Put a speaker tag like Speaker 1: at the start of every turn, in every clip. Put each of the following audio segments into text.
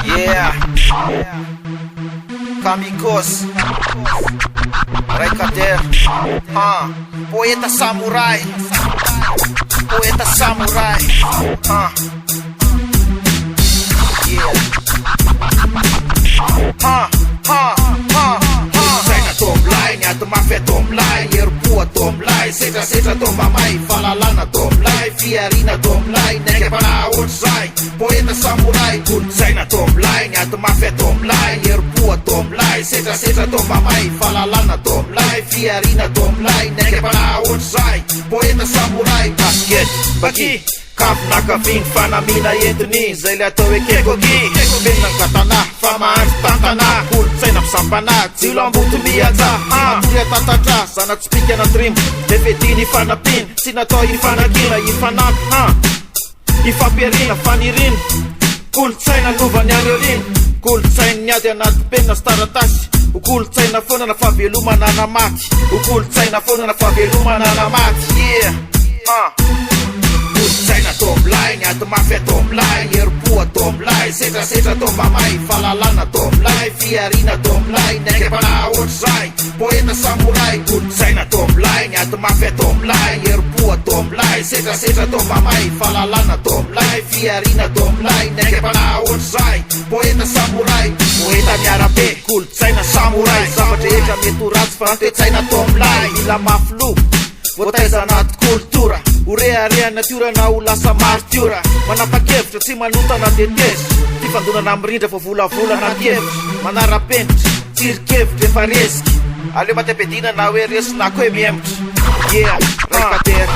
Speaker 1: Yeah, Kamikos Raikader, poeta samurai, poeta samurai, yeah, Saina tomlai, niato mafia tomlai, erpua tomlai, setra tomamai, falalana tomlai, fiarina tomlai, nege para outsai, poeta samurai, Saina tomlai, niato mafia tomlai, erpua tomlai, setra tomamai, falalana tomlai, fiarina tomlai, nege para outsai, poeta samurai, basket, baki. Kapna kaving fanamina entony zay le atao hoe kekogi menang katana fa mahandro tantana kolotsaina mpisampana jilo amboto mihaja matory atatatra zanatsy pika anatrimo le fediny ifanampiny tsy natao ifanakina ifanampy ifampiarina fanirina kolotsaina lovany areorina kolotsainy ady anaty penina sy taratasy ho kolotsaina foana na fahavelomana anamaty ho kolotsaina foana na fahavelomana anamaty yeah Saina tomlai, niato mafia tomlai, erpua tomlai, setra tomamai, falalana tomlai, fiarina tomlai, nege para outsai, poeta samurai, Saina tomlai, niato mafia tomlai, erpua tomlai, setra tomamai, falalana tomlai, fiarina tomlai, nege para outsai, poeta samurai, poeta miarabe, Saina samurai, zavatra rehetra mety ho ratsy fa toe-tsaina tomlai, mila mafilo voataiza anaty kultura orearea natiora na ho lasa martiora manapa-kevitra tsy manotana teteza ty fandonana mirindra vo volavolana kevitra manara-penitra tsirikevitra efa resika aleo matepedina na hoe resina koe miemitra yeah raikatera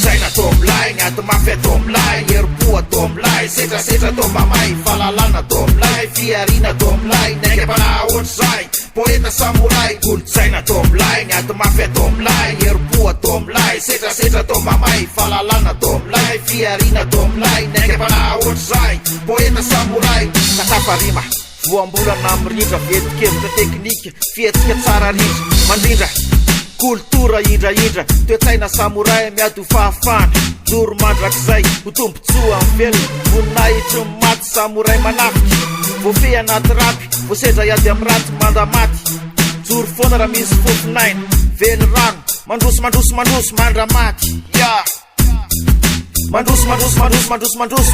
Speaker 1: Saina tomlai, niato mafia tomlai, erpua tomlai, setra tomamai, falalana tomlai, fiarina tomlai, nege para outsai, poeta samurai, Saina tomlai, niato mafia tomlai, erpua tomlai, setra tomamai, falalana tomlai, fiarina tomlai, nege para outsai, poeta samurai, kataparima voambolana mirindra vetikevitra teknika fihetsika tsara rindra mandrindra kultura indra toe-tsaina samurai miady ho fahafana joro mandrakizay ho tombotsoa amin'ny velona voninahitry ny maty samurai manafiky voafe anaty rapy voasedra iady amin'ny raty mandamaty joro foana raha misy fofinaina velo rano mandroso mandramaty ya mandroso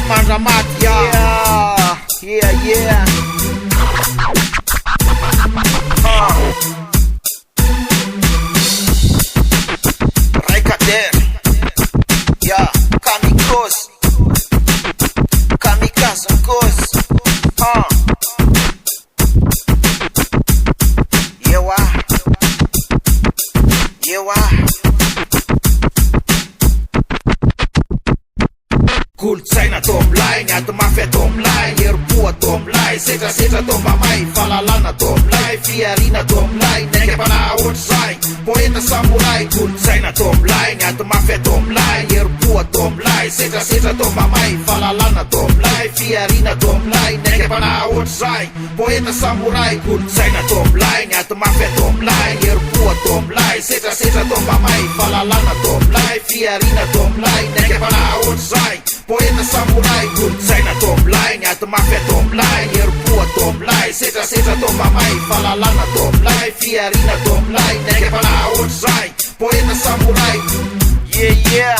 Speaker 1: mandramaty yeah Yeah, Kamikos Kamikaze Nkos Yewa Saina tomlai, niato mafia tomlai, erpua tomlai, setra tomamai, falalana tomlai, fiarina tomlai, nege para outsai, poeta samurai, Saina tomlai, niato mafia tomlai, erpua tomlai, setra tomamai, falalana tomlai, fiarina tomlai, nege para outsai, poeta samurai, Saina tomlai, niato mafia tomlai, erpua tomlai, setra tomamai, falalana tomlai, fiarina tomlai, nege para outsai, poeta samurai, Saina tomlai, niato mafia tomlai, erpua tomlai, setra tomamai, falalana tomlai, fiarina tomlai, nege para outsai, poeta samurai, yeah,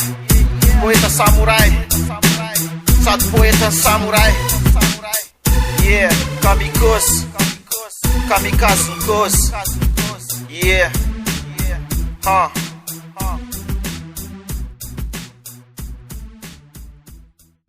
Speaker 1: poeta samurai, satu poeta samurai, yeah, Kamikos Kamikaze Nkos, yeah,